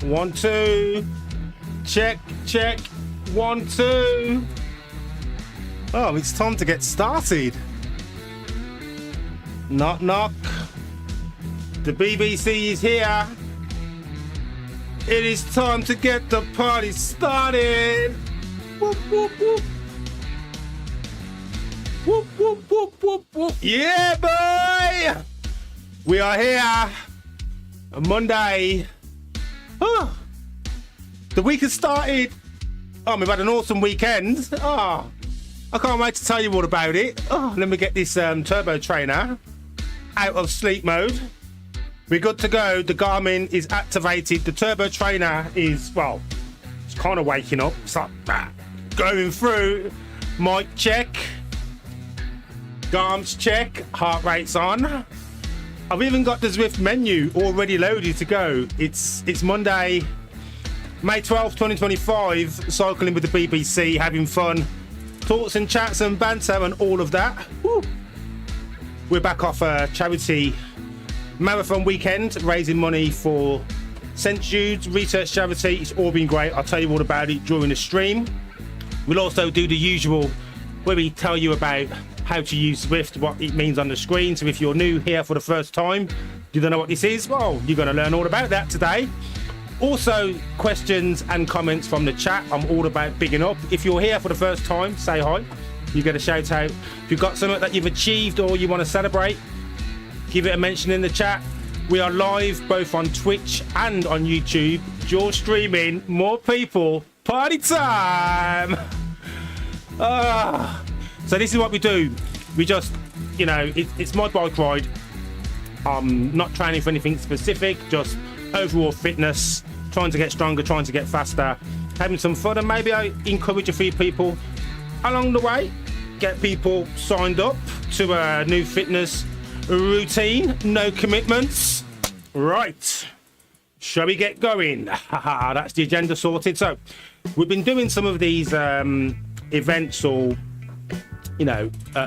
One, two. Check, check. 1, 2. Oh, it's time to get started. Knock, knock. The BBC is here. It is time to get the party started. Whoop, whoop, whoop. Whoop, whoop, whoop, whoop, whoop. Yeah, boy. We are here. Monday. Oh, the week has started. Oh, we've had an awesome weekend. Oh, I can't wait to tell you all about it. Oh, let me get this turbo trainer out of sleep mode. We're good to go. The Garmin is activated. The turbo trainer is, well, it's kind of waking up. It's like going through. Mic check. Garms check. Heart rate's on. I've even got the Zwift menu already loaded to go. It's Monday, May 12th, 2025. Cycling with the BBC, having fun. Thoughts and chats and banter and all of that. Woo. We're back off a charity marathon weekend, raising money for St Jude's research charity. It's all been great. I'll tell you all about it during the stream. We'll also do the usual where we tell you about how to use Zwift, what it means on the screen. So if you're new here for the first time, you don't know what this is, well, you're going to learn all about that today. Also, questions and comments from the chat. I'm all about bigging up. If you're here for the first time, say hi. You get a shout out. If you've got something that you've achieved or you want to celebrate, give it a mention in the chat. We are live both on Twitch and on YouTube. You're streaming, more people, party time. So this is what we do. We just, you know, it's my bike ride. I'm not training for anything specific, just overall fitness, trying to get stronger, trying to get faster, having some fun, and maybe I encourage a few people along the way, get people signed up to a new fitness routine. No commitments. Right. Shall we get going? That's the agenda sorted. So we've been doing some of these events or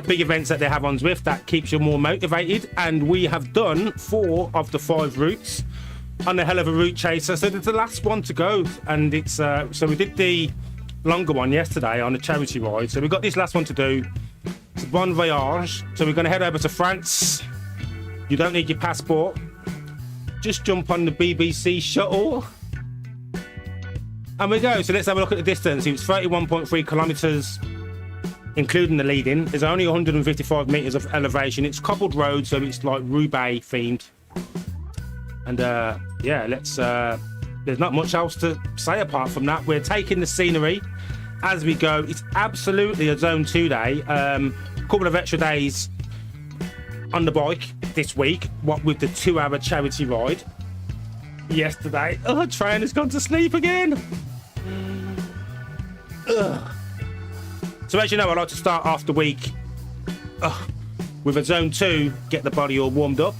big events that they have on Zwift that keeps you more motivated, and we have done 4 of the 5 routes on a hell of a route chaser. So there's the last one to go, and it's so we did the longer one yesterday on a charity ride, so we've got this last one to do. It's Bon Voyage. So we're going to head over to France. You don't need your passport, just jump on the BBC shuttle and we go. So let's have a look at the distance. It's 31.3 kilometers including the lead-in. There's only 155 meters of elevation. It's cobbled road, so it's like Roubaix themed. And yeah, let's there's not much else to say apart from that. We're taking the scenery as we go. It's absolutely a zone 2 day. Couple of extra days on the bike this week, what with the 2-hour charity ride yesterday. Oh, trainer's gone to sleep again. Ugh. So as you know, I like to start off the week with a zone 2, get the body all warmed up,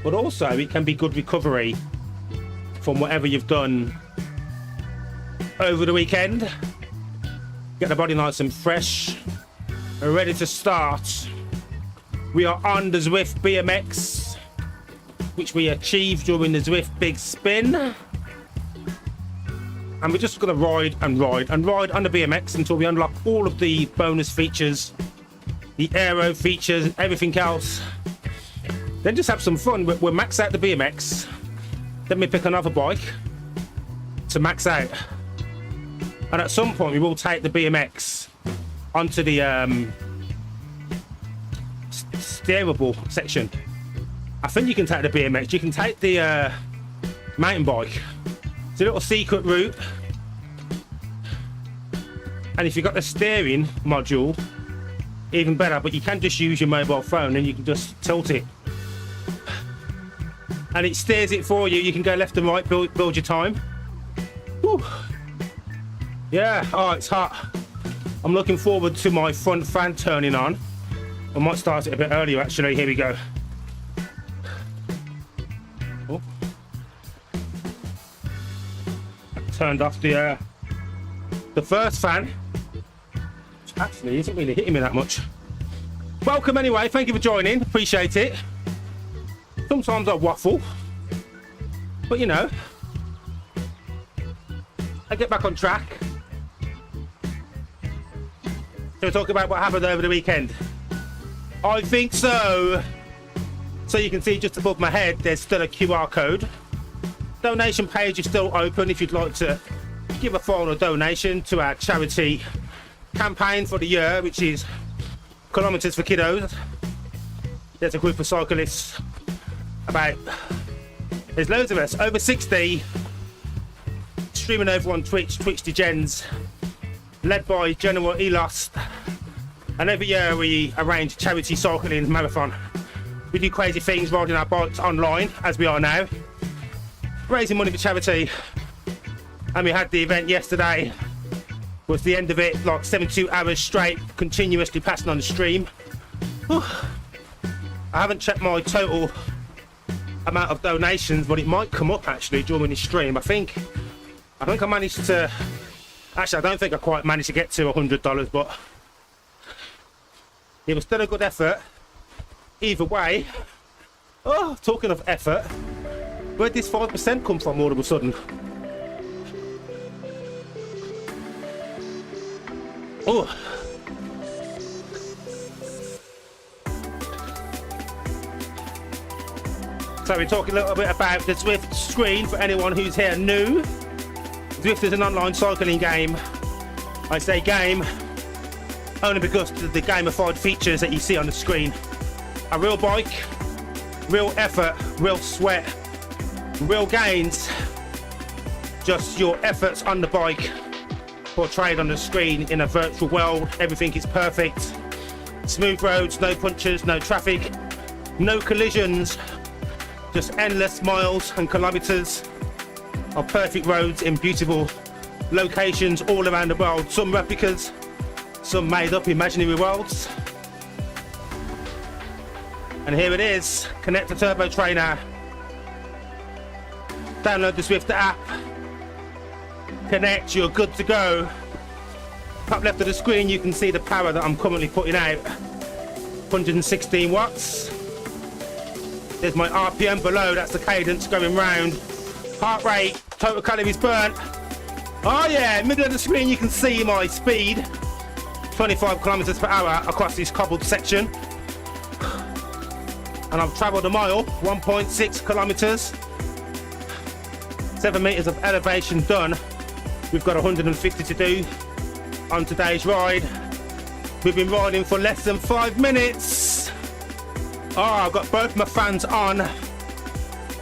but also it can be good recovery from whatever you've done over the weekend. Get the body nice and fresh, ready to start. We are on the Zwift BMX, which we achieved during the Zwift Big Spin. And we're just going to ride and ride and ride on the BMX until we unlock all of the bonus features, the Aero features, everything else. Then just have some fun. We'll max out the BMX. Then we pick another bike to max out. And at some point we will take the BMX onto the steerable section. I think you can take the BMX, you can take the mountain bike. It's a little secret route, and if you've got the steering module, even better, but you can just use your mobile phone and you can just tilt it and it steers it for you. You can go left and right, build your time. Whew. Yeah, oh, it's hot. I'm looking forward to my front fan turning on. I might start it a bit earlier actually. Here we go. Oh. Turned off the first fan. Actually isn't really hitting me that much. Welcome anyway, thank you for joining, appreciate it. Sometimes I waffle, but you know, I get back on track. So talk about what happened over the weekend. I think so. So you can see just above my head there's still a QR code. Donation page is still open if you'd like to give a final donation to our charity campaign for the year, which is Kilometers for Kiddos. There's a group of cyclists, there's loads of us, over 60, streaming over on Twitch Degens, led by General Elos. And every year we arrange charity cycling marathon. We do crazy things, riding our bikes online as we are now, raising money for charity. And we had the event yesterday. Was the end of it, like 72 hours straight, continuously passing on the stream. Whew. I haven't checked my total amount of donations, but it might come up actually during the stream. I think I managed to, actually I don't think I quite managed to get to $100, but it was still a good effort. Either way, oh, talking of effort, where'd this 5% come from all of a sudden? Oh. So we're talking a little bit about the Zwift screen for anyone who's here new. Zwift is an online cycling game. I say game only because of the gamified features that you see on the screen. A real bike, real effort, real sweat, real gains. Just your efforts on the bike portrayed on the screen in a virtual world. Everything is perfect. Smooth roads, no punches, no traffic, no collisions, just endless miles and kilometers of perfect roads in beautiful locations all around the world. Some replicas, some made up imaginary worlds. And here it is, connect the Turbo Trainer, download the Zwift app, connect, you're good to go. Top left of the screen you can see the power that I'm currently putting out, 116 watts. There's my RPM below, that's the cadence going round. Heart rate, total calories burnt. Oh yeah, middle of the screen you can see my speed, 25 kilometers per hour across this cobbled section. And I've traveled a mile, 1.6 kilometers, 7 meters of elevation done. We've got 150 to do on today's ride. We've been riding for less than 5 minutes. Oh, I've got both my fans on.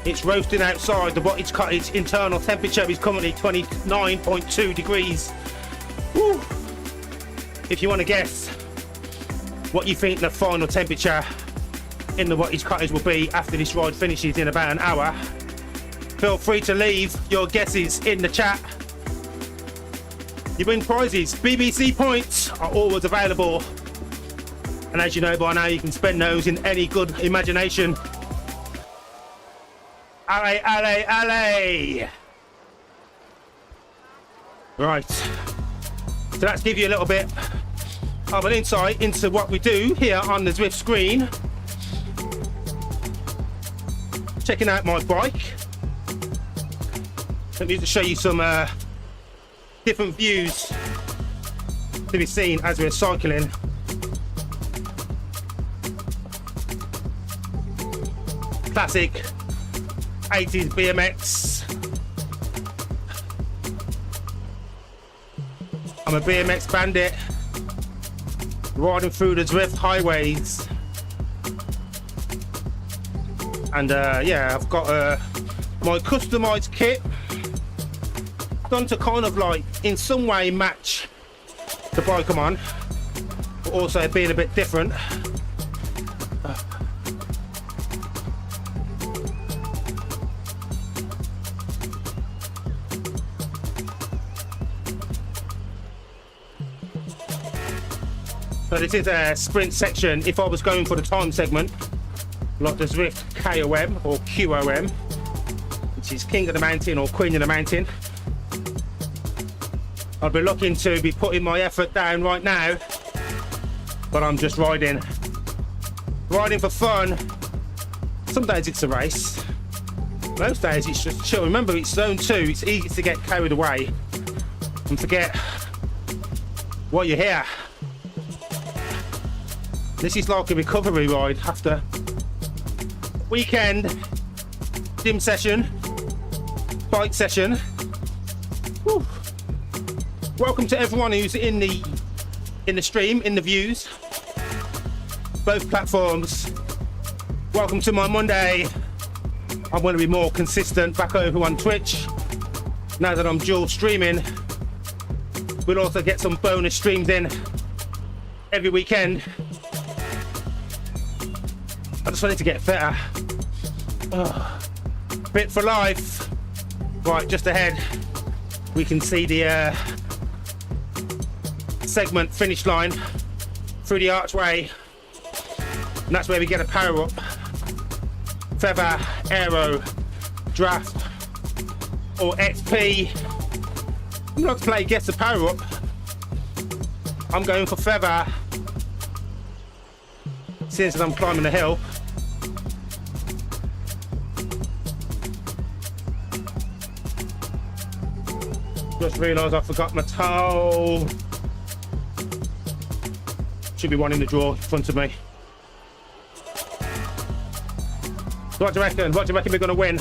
It's roasting outside. Its internal temperature is currently 29.2 degrees. Woo. If you want to guess what you think the final temperature in the Wattage Cottage will be after this ride finishes in about an hour, feel free to leave your guesses in the chat. You win prizes. BBC points are always available, and as you know by now, you can spend those in any good imagination. Allez, allez, allez! Right, so let's give you a little bit of an insight into what we do here on the Zwift screen. Checking out my bike. Let me just show you some different views to be seen as we're cycling. Classic 80s BMX. I'm a BMX Bandit riding through the Zwift highways. And yeah, I've got my customized kit done to kind of like in some way match the bike I'm on, but also being a bit different. So this is a sprint section. If I was going for the time segment, like the Zwift KOM or QOM, which is King of the Mountain or Queen of the Mountain, I'd be looking to be putting my effort down right now, but I'm just riding for fun. Some days it's a race, most days it's just chill. Remember, it's zone 2, it's easy to get carried away and forget what you're here. This is like a recovery ride after weekend gym session, bike session. Whew. Welcome to everyone who's in the stream, in the views, both platforms. Welcome to my Monday. I'm going to be more consistent back over on Twitch now that I'm dual streaming. We'll also get some bonus streams in every weekend. I just wanted to get fitter. Fit for life. Right, just ahead we can see the segment finish line through the archway, and that's where we get a Powerup, Feather, Aero, Draft or XP. I'm not to play Guess the Powerup. I'm going for Feather since I'm climbing the hill. Just realised I forgot my towel. Should be one in the drawer in front of me. What do you reckon? What do you reckon we're going to win?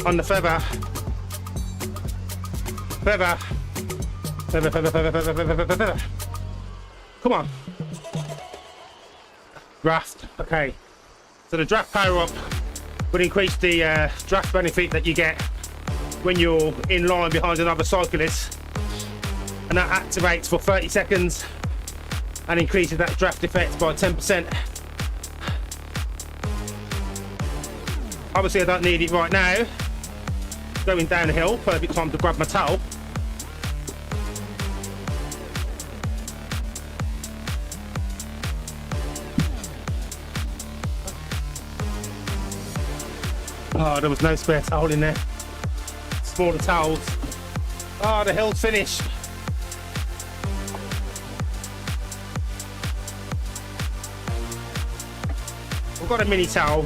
On the Feather. Feather. Feather, feather, feather, feather, feather, feather, feather. Come on. Draft. Okay. So the draft Powerup would increase the draft benefit that you get when you're in line behind another cyclist, and that activates for 30 seconds and increases that draft effect by 10%. Obviously I don't need it right now. Going down the hill, perfect time to grab my towel. Oh, there was no spare towel in there. Smaller towels. Oh, the hill's finished. I've got a mini towel.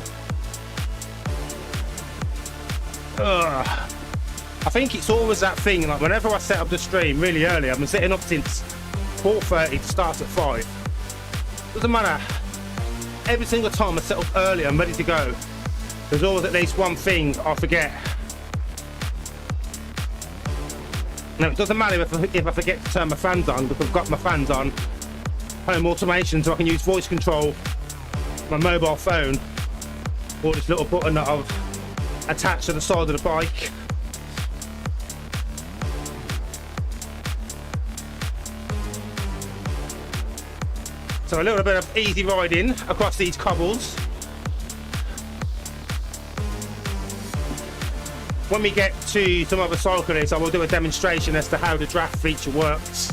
I think it's always that thing, like whenever I set up the stream really early, I've been setting up since 4:30 to start at 5. Doesn't matter. Every single time I set up early, I'm ready to go. There's always at least one thing I forget. Now it doesn't matter if I forget to turn my fans on, because I've got my fans on home automation, so I can use voice control my mobile phone, or this little button that I've attached to the side of the bike. So a little bit of easy riding across these cobbles. When we get to some other cyclists, I will do a demonstration as to how the draft feature works.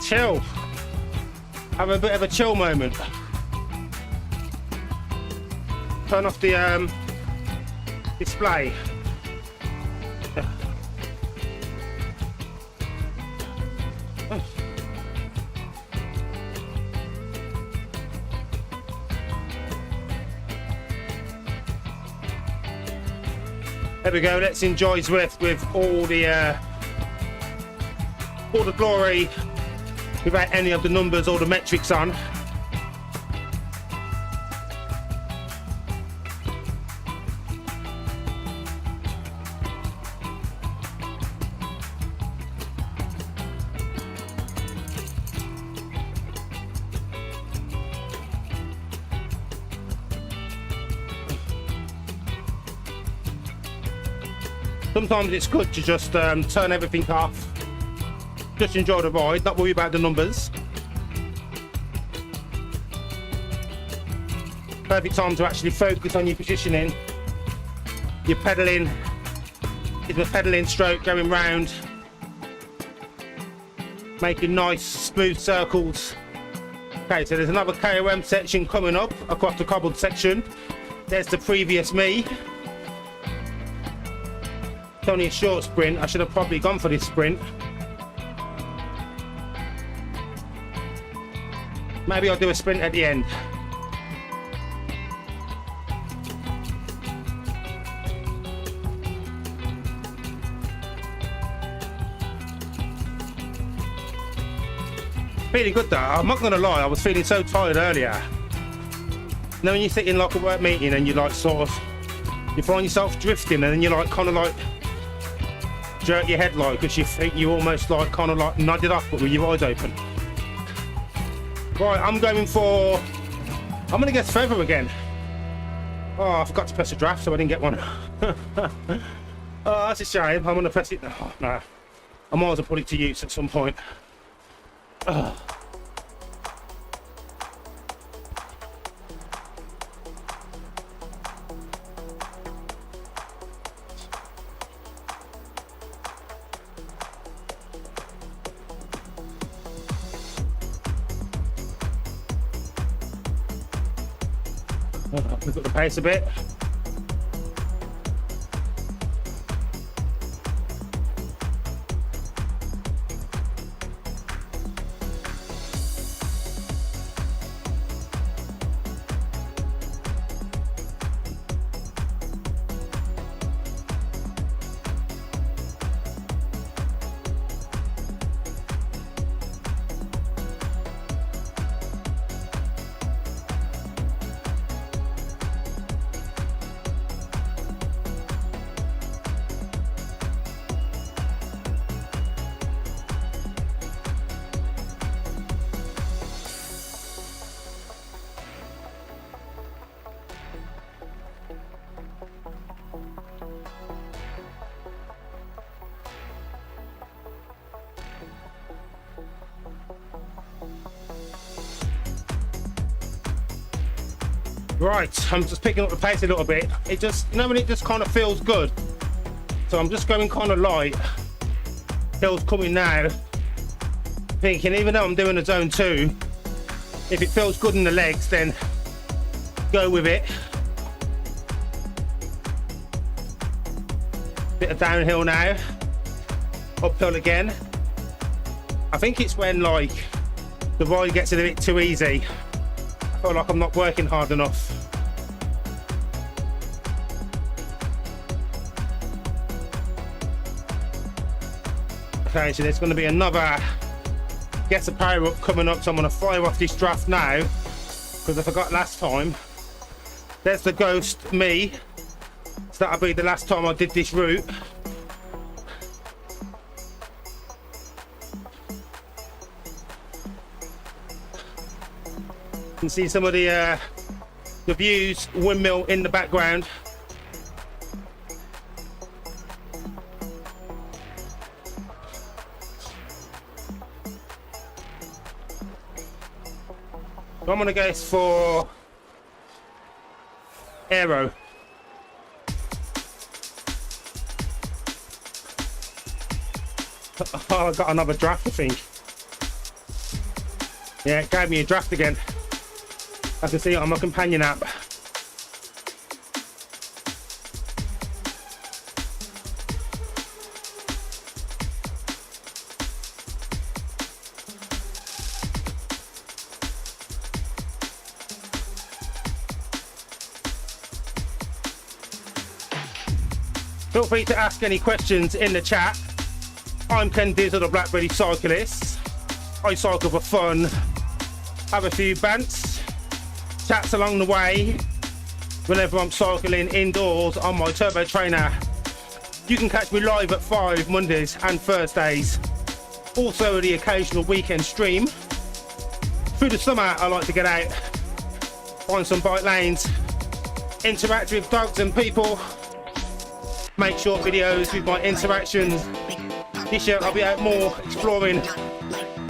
chill. Have a bit of a chill moment. Turn off the display. There we go. Let's enjoy Zwift with all the glory, without any of the numbers or the metrics on. Sometimes it's good to just turn everything off, just enjoy the ride, not worry about the numbers. Perfect time to actually focus on your positioning. Your pedalling is a pedalling stroke going round, making nice smooth circles. Okay, so there's another KOM section coming up across the cobbled section. There's the previous me. It's only a short sprint. I should have probably gone for this sprint. Maybe I'll do a sprint at the end. Feeling good though, I'm not gonna lie, I was feeling so tired earlier. Now when you sit in like a work meeting and you like sort of, you find yourself drifting and then you like kind of like jerk your head like, because you think you almost like kind of like nodded off but with your eyes open. Right, I'm gonna guess feather again. Oh, I forgot to press a draft so I didn't get one. Oh, that's a shame. I'm gonna press it. Oh, no, I might as well put it to use at some point. Oh. We've got the pace a bit. Right, I'm just picking up the pace a little bit. It just, you know when it just kind of feels good? So I'm just going kind of light. Hill's coming now. Thinking even though I'm doing a zone 2, if it feels good in the legs, then go with it. Bit of downhill now. Uphill again. I think it's when like the ride gets a bit too easy. I feel like I'm not working hard enough. Okay, so there's going to be another guess a Powerup coming up, so I'm going to fire off this draft now because I forgot last time. There's the ghost me, so that'll be the last time I did this route. You can see some of the views, windmill in the background. So I'm gonna go for Aero. Oh, I got another draft, I think. Yeah, it gave me a draft again. I can see it on my companion app. Feel free to ask any questions in the chat. I'm Ken Dizzle, the Blackberry Cyclist. I cycle for fun, have a few bants, chats along the way whenever I'm cycling indoors on my turbo trainer. You can catch me live at 5 Mondays and Thursdays. Also the occasional weekend stream. Through the summer I like to get out, find some bike lanes, interact with dogs and people, make short videos with my interactions. This year I'll be out more exploring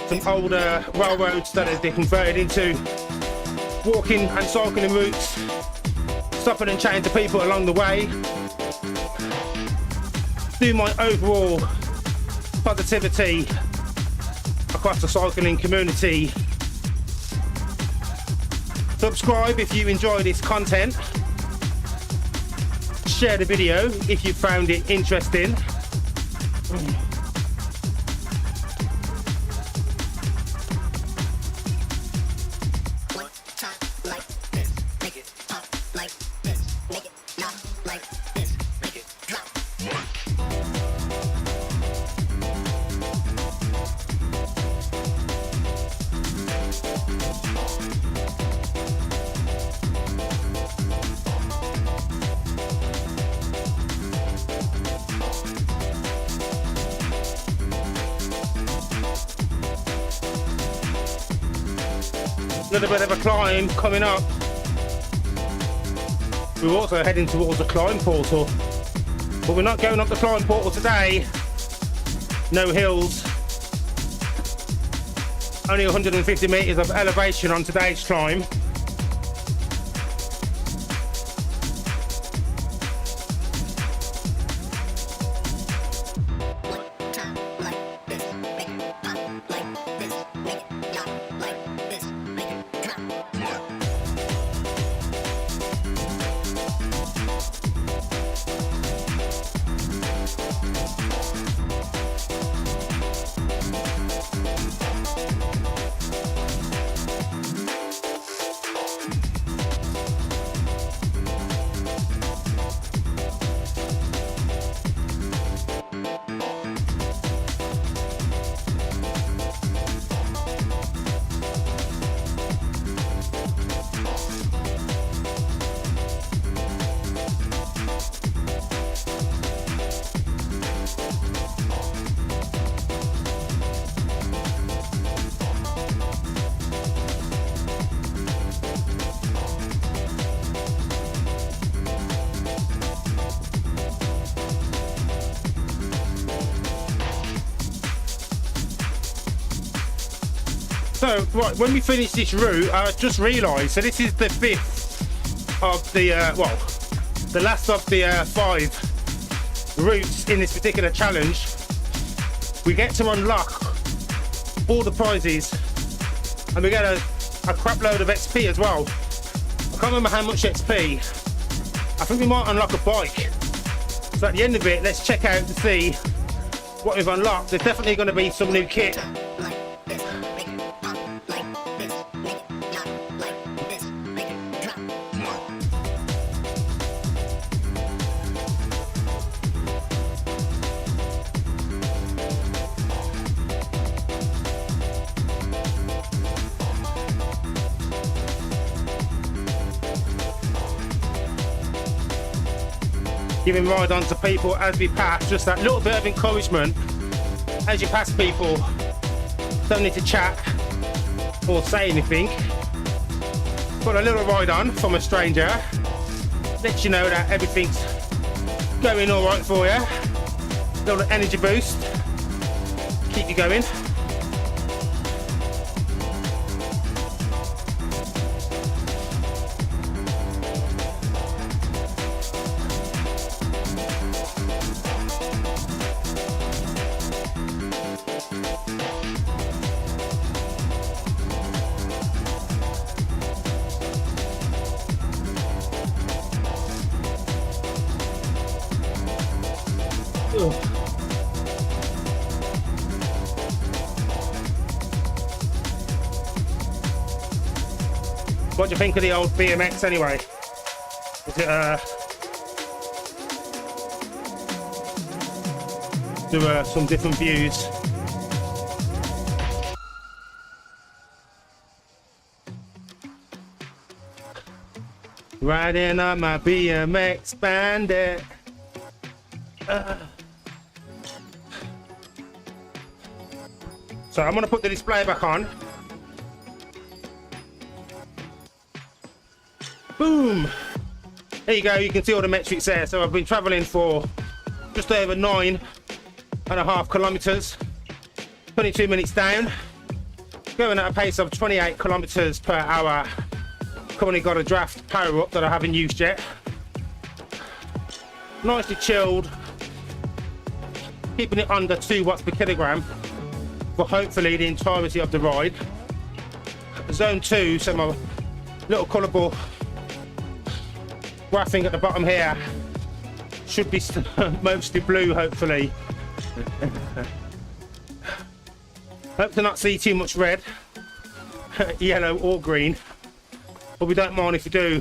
some older railroads that have been converted into walking and cycling routes, stopping and chatting to people along the way. Do my overall positivity across the cycling community. Subscribe if you enjoy this content. Share the video if you found it interesting. Little bit of a climb coming up. We're also heading towards the climb portal, but we're not going up the climb portal today. No hills, only 150 meters of elevation on today's climb. So, right, when we finish this route, I just realised, so this is the 5th of the, the last of the 5 routes in this particular challenge. We get to unlock all the prizes, and we get a crap load of XP as well. I can't remember how much XP. I think we might unlock a bike. So at the end of it, let's check out to see what we've unlocked. There's definitely going to be some new kit. Giving ride on to people as we pass, just that little bit of encouragement as you pass people. Don't need to chat or say anything. Put a little ride on from a stranger, lets you know that everything's going all right for you. Little energy boost, keep you going. What do you think of the old BMX anyway? Is it do some different views? Riding on my BMX Bandit. So I'm gonna put the display back on. Boom! There you go, you can see all the metrics there. So I've been traveling for just over 9.5 kilometers, 22 minutes down, going at a pace of 28 kilometers per hour. Currently got a draft Powerup that I haven't used yet. Nicely chilled, keeping it under 2 watts per kilogram for hopefully the entirety of the ride. Zone 2, so my little colourable graphing at the bottom here should be mostly blue, hopefully. Hope to not see too much red, yellow or green, but we don't mind if we do.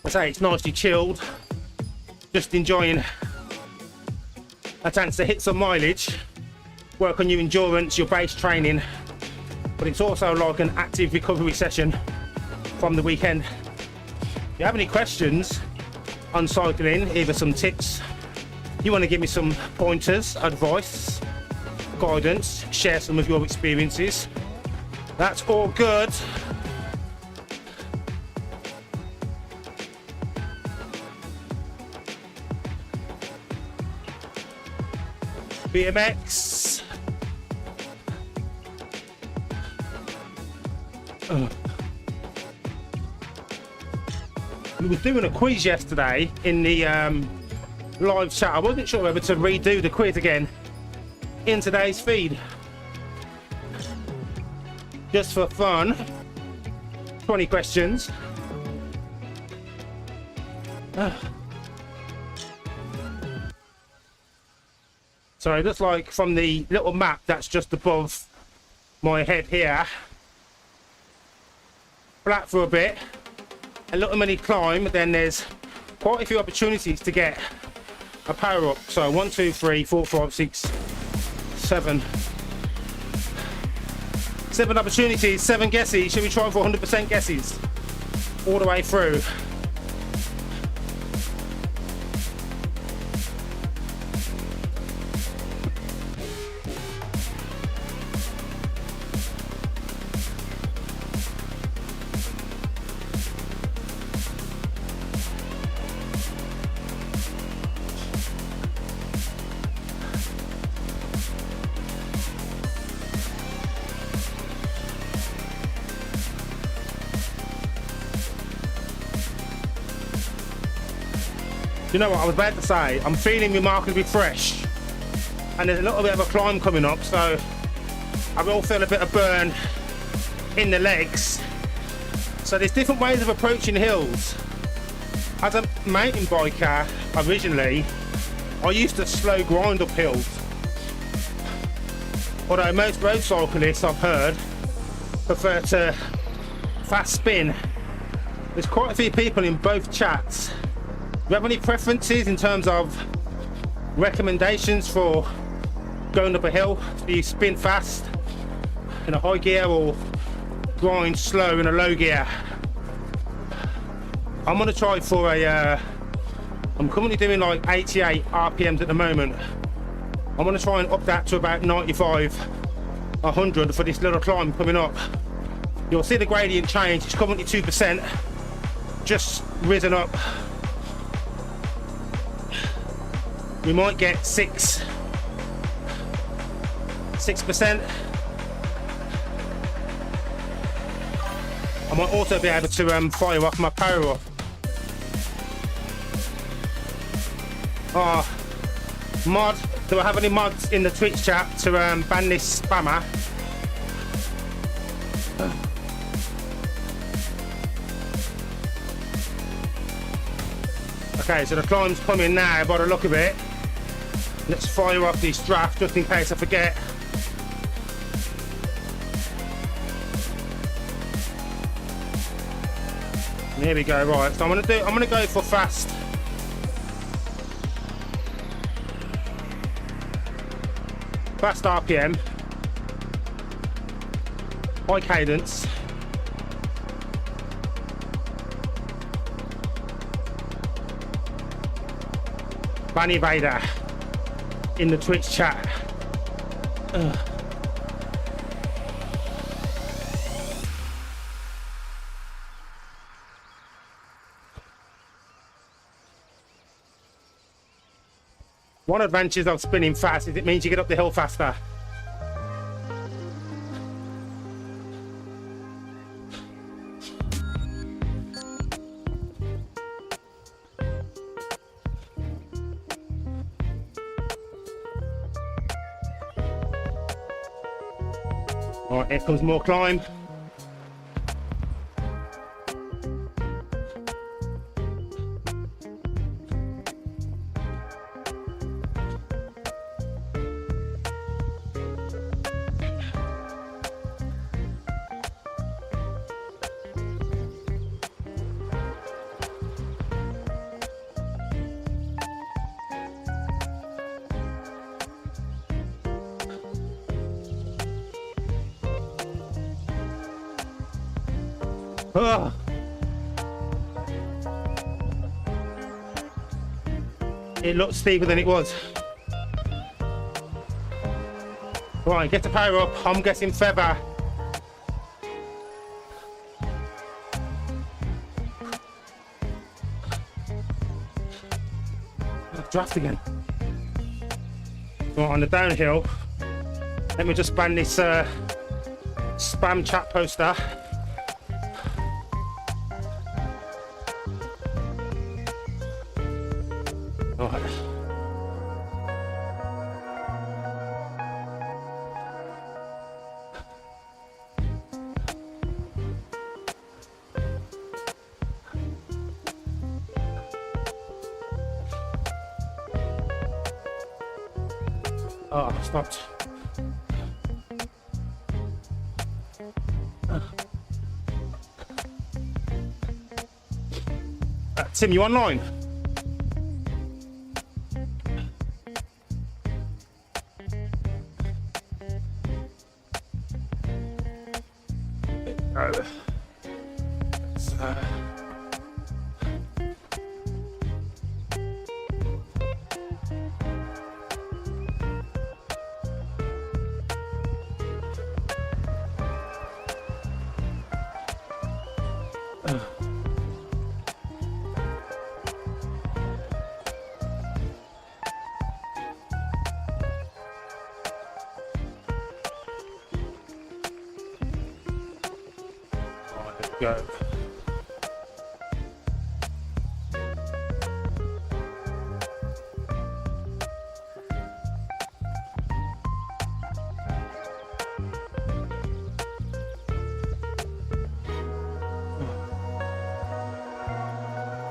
I say it's nicely chilled, just enjoying a chance to hit some mileage, work on your endurance, your base training, but it's also like an active recovery session from the weekend. If you have any questions on cycling, either some tips, you want to give me some pointers, advice, guidance, share some of your experiences, that's all good. BMX. We were doing a quiz yesterday in the live chat. I wasn't sure whether to redo the quiz again in today's feed. Just for fun. 20 questions. So it looks like from the little map that's just above my head here, flat for a bit, a little mini climb, then there's quite a few opportunities to get a power up. So 1, 2, 3, 4, 5, 6, 7. 7 opportunities, 7 guesses. Should we try for 100% guesses all the way through? You know what I was about to say? I'm feeling remarkably fresh, and there's a little bit of a climb coming up, so I will feel a bit of burn in the legs. So there's different ways of approaching hills. As a mountain biker originally, I used to slow grind up hills, although most road cyclists I've heard prefer to fast spin. There's quite a few people in both chats. Do you have any preferences in terms of recommendations for going up a hill? Do you spin fast in a high gear or grind slow in a low gear? I'm gonna try for a, I'm currently doing like 88 RPMs at the moment. I'm gonna try and up that to about 95, 100 for this little climb coming up. You'll see the gradient change, it's currently 2%, just risen up. We might get 6%. I might also be able to fire off my Powerup. Mod, do I have any mods in the Twitch chat to ban this spammer? Okay, so the climb's coming now by the look of it. Let's fire off this draft just in case I forget. Here we go. Right, so I'm gonna go for fast. Fast RPM. High cadence. Bunny Vader in the Twitch chat. One advantage of spinning fast is it means you get up the hill faster. All right, here comes more climb. Ugh. It looked steeper than it was. Right, get the power up. I'm getting feather. Draft again. Right, on the downhill, let me just ban this spam chat poster. Oh, stopped. Tim, you online? Go.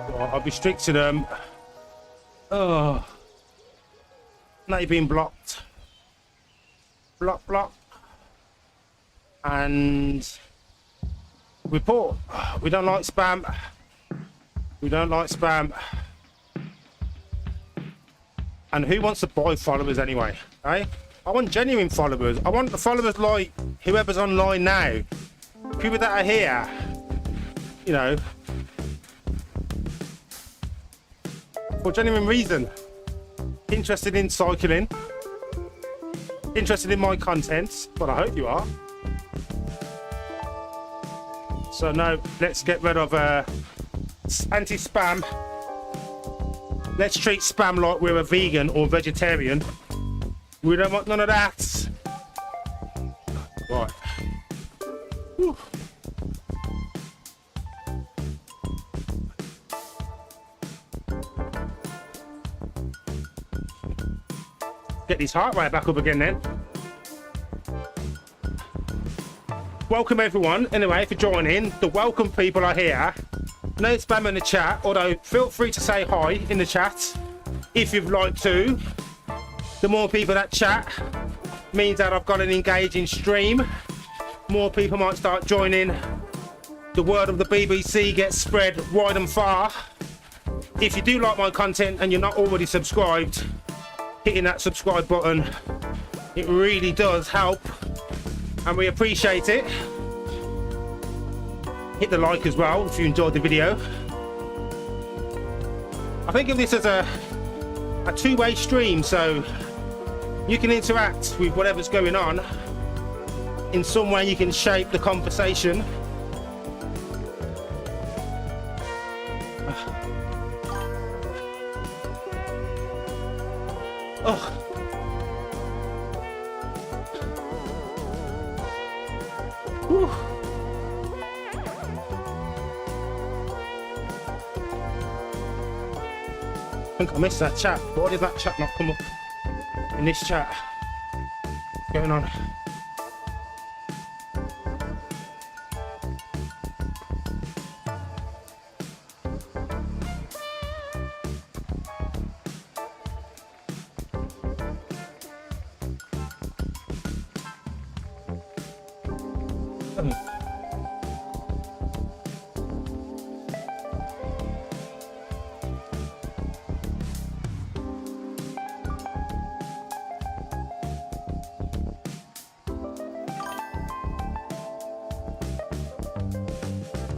Well, I'll be strict to them. Oh, now you've been blocked. Block. And report. We don't like spam. We don't like spam. And who wants to buy followers anyway? Eh? I want genuine followers. I want the followers like whoever's online now. People that are here. You know. For genuine reason. Interested in cycling. Interested in my content. But I hope you are. So no, let's get rid of anti-spam. Let's treat spam like we're a vegan or vegetarian. We don't want none of that. Right. Whew. Get this heart rate back up again then. Welcome everyone, anyway, for joining. The welcome people are here. No spam in the chat, although feel free to say hi in the chat if you'd like to. The more people that chat means that I've got an engaging stream. More people might start joining the word of the BBC gets spread wide and far. If you do like my content and you're not already subscribed, hitting that subscribe button, it really does help, and we appreciate it. Hit the like as well if you enjoyed the video. I think of this as a two-way stream, so you can interact with whatever's going on. In some way you can shape the conversation. Oh. Whew. I think I missed that chat. Why did that chat not come up in this chat? What's going on?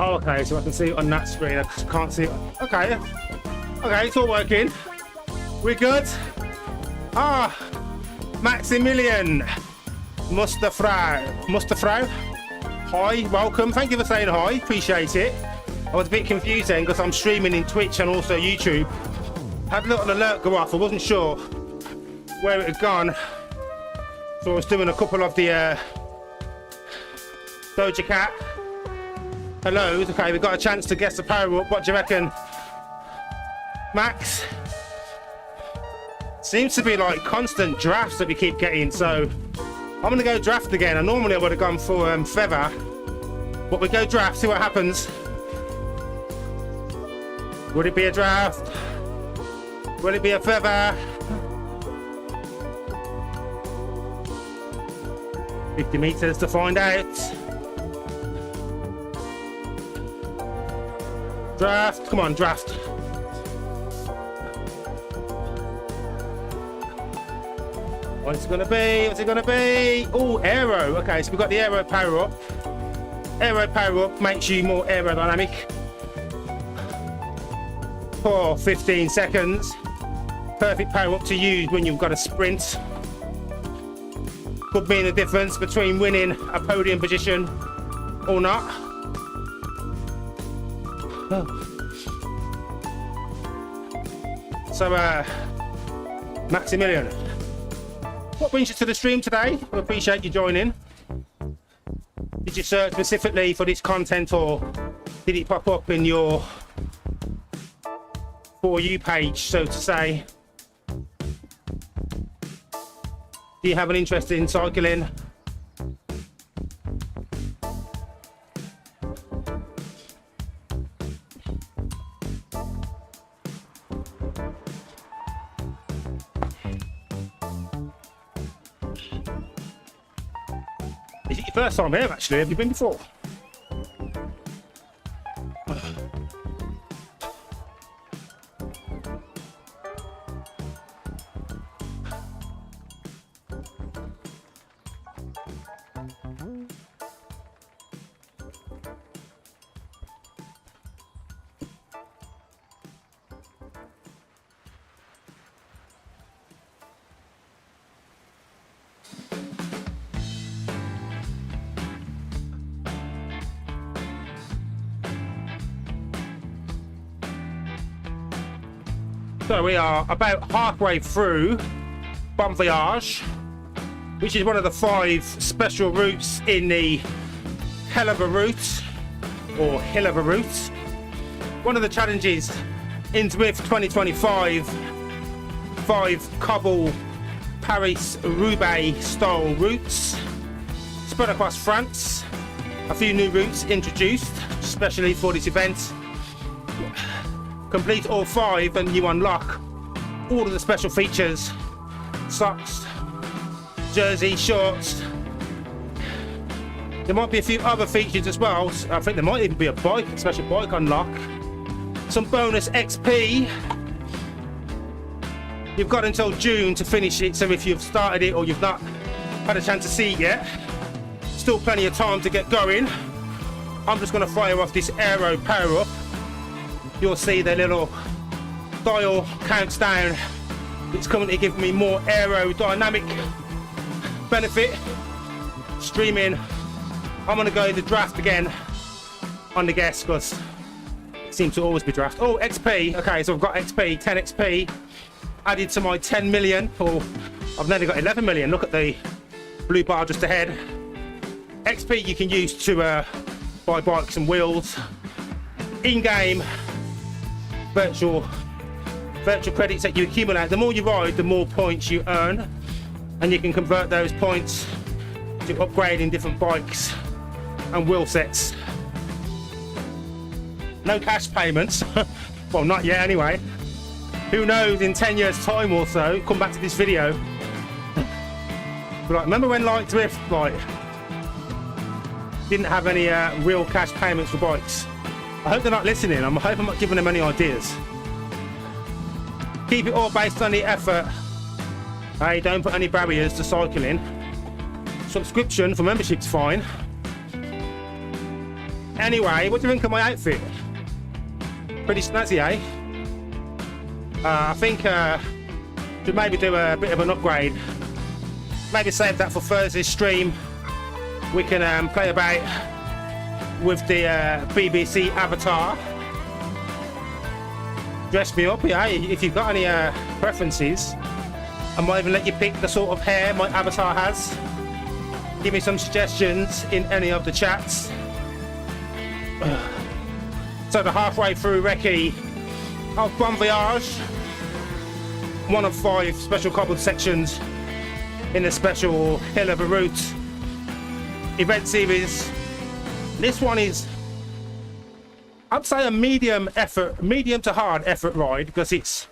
Oh, okay, so I can see it on that screen. I can't see it. Okay, okay, it's all working. We're good. Ah, Maximilian, Mustafrau. Hi, welcome. Thank you for saying hi. Appreciate it. I was a bit confused then because I'm streaming in Twitch and also YouTube. Had a little alert go off. I wasn't sure where it had gone, so I was doing a couple of the Doja Cat. Hello, okay, we've got a chance to guess the Powerup. What do you reckon, Max? Seems to be like constant drafts that we keep getting, so I'm gonna go draft again. And normally I would have gone for feather, but we go draft, see what happens. Would it be a draft? Will it be a feather? 50 meters to find out. Draft, come on, draft. What's it gonna be? What's it gonna be? Oh, Aero. Okay, so we've got the Aero Powerup. Aero Powerup makes you more aerodynamic for 15 seconds. Perfect Powerup to use when you've got a sprint. Could mean the difference between winning a podium position or not. So, Maximilian, what brings you to the stream today? We appreciate you joining. Did you search specifically for this content, or did it pop up in your For You page, so to say? Do you have an interest in cycling? Is it your first time here, actually? Have you been before? So we are about halfway through Bon Voyage, which is one of the 5 special routes in the Hell of a Route, or Hill of a Route. One of the challenges in Zwift 2025, 5 cobble Paris-Roubaix style routes spread across France. A few new routes introduced, especially for this event. Complete all 5 and you unlock all of the special features: socks, jersey, shorts, There might be a few other features as well. I think there might even be a bike, special bike unlock. Some bonus XP. You've got until June to finish it, so if you've started it or you've not had a chance to see it yet, still plenty of time to get going. I'm just going to fire off this Aero Powerup. You'll see the little dial counts down. It's currently giving me more aerodynamic benefit. Streaming. I'm going to go the draft again on the guess because it seems to always be draft. Oh, XP. Okay, so I've got XP, 10 XP added to my 10 million. Or I've nearly got 11 million. Look at the blue bar just ahead. XP you can use to buy bikes and wheels. In-game virtual credits that you accumulate. The more you ride, the more points you earn, and you can convert those points to upgrading different bikes and wheel sets. No cash payments. Well, not yet anyway. Who knows, in 10 years time or so, come back to this video. But like, remember when like Zwift didn't have any real cash payments for bikes? I hope they're not listening. I hope I'm not giving them any ideas. Keep it all based on the effort. Hey, don't put any barriers to cycling. Subscription for membership's fine. Anyway, what do you think of my outfit? Pretty snazzy, eh? I think should maybe do a bit of an upgrade. Maybe save that for Thursday's stream. We can play about with the BBC avatar. Dress me up, yeah. If you've got any preferences, I might even let you pick the sort of hair my avatar has. Give me some suggestions in any of the chats. So the halfway through recce of Bon Voyage, one of 5 special cobbled sections in the special Hill of a Route event series. This one is, I'd say, a medium to hard effort ride, because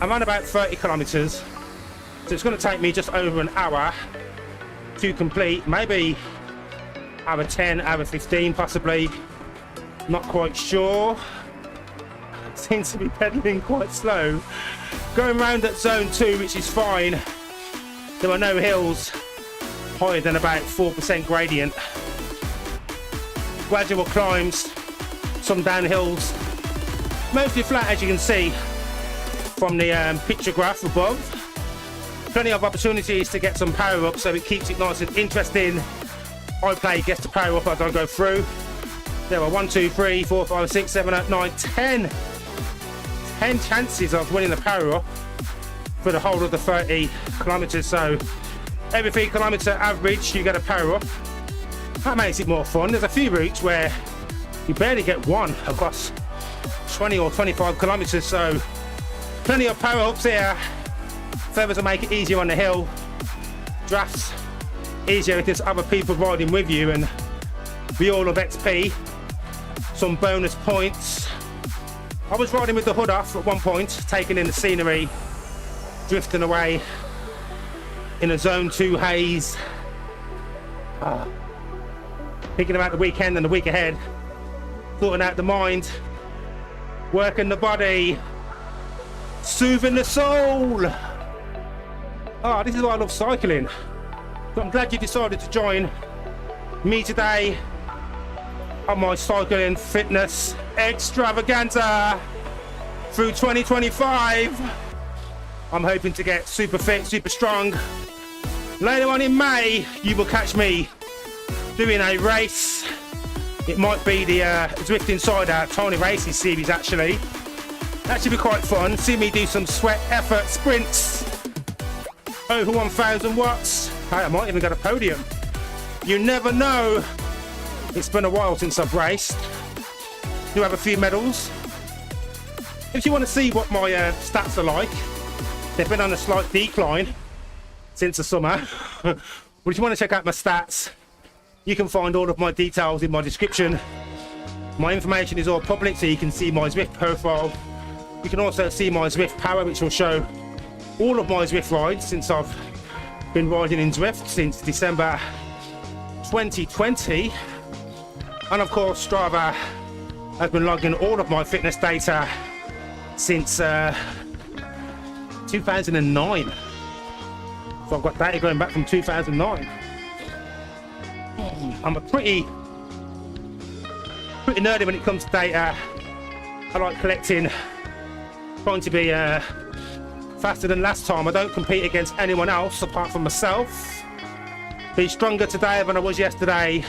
I'm on about 30 kilometers, so it's going to take me just over an hour to complete. Maybe hour 10, hour 15 possibly, not quite sure. Seems to be pedaling quite slow. Going round at zone 2, which is fine. There are no hills higher than about 4% gradient. Gradual climbs, some downhills, mostly flat as you can see from the picture graph above. Plenty of opportunities to get some power up, so it keeps it nice and interesting. I play guess the power up as I go through. There are 1, 2, 3, 4, 5, 6, 7, 8, 9, 10 chances of winning the power up for the whole of the 30 kilometers. So every 3 kilometer average you get a power up. That makes it more fun. There's a few routes where you barely get one across 20 or 25 kilometers, so plenty of power ups here. Further to make it easier on the hill. Drafts easier if there's other people riding with you, and we all have XP. Some bonus points. I was riding with the hood off at one point, taking in the scenery, drifting away in a zone 2 haze. Thinking about the weekend and the week ahead, sorting out the mind, working the body, soothing the soul. Oh, this is why I love cycling. So I'm glad you decided to join me today on my cycling fitness extravaganza through 2025. I'm hoping to get super fit, super strong. Later on in May, you will catch me doing a race. It might be the Zwift Insider Tiny Races series, actually. That should be quite fun. See me do some sweat effort sprints over 1,000 watts. Hey, I might even get a podium. You never know. It's been a while since I've raced. Do have a few medals. If you want to see what my stats are like, they've been on a slight decline since the summer. But if you want to check out my stats, you can find all of my details in my description. My information is all public, so you can see my Zwift profile. You can also see my Zwift Power, which will show all of my Zwift rides since I've been riding in Zwift since December 2020. And of course, Strava has been logging all of my fitness data since 2009. So I've got data going back from 2009. I'm a pretty nerdy when it comes to data. I like collecting, trying to be faster than last time. I don't compete against anyone else apart from myself. Be stronger today than I was yesterday.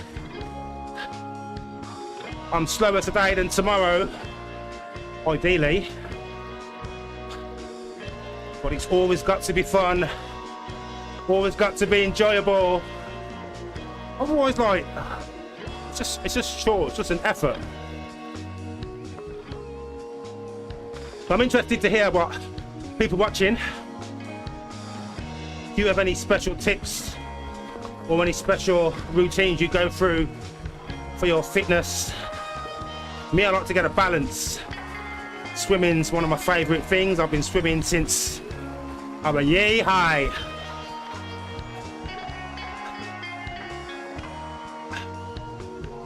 I'm slower today than tomorrow, ideally. But it's always got to be fun. Always got to be enjoyable. Otherwise, like, it's just short. It's just an effort. So I'm interested to hear what people watching. Do you have any special tips or any special routines you go through for your fitness? Me, I like to get a balance. Swimming's one of my favourite things. I've been swimming since I was yay high.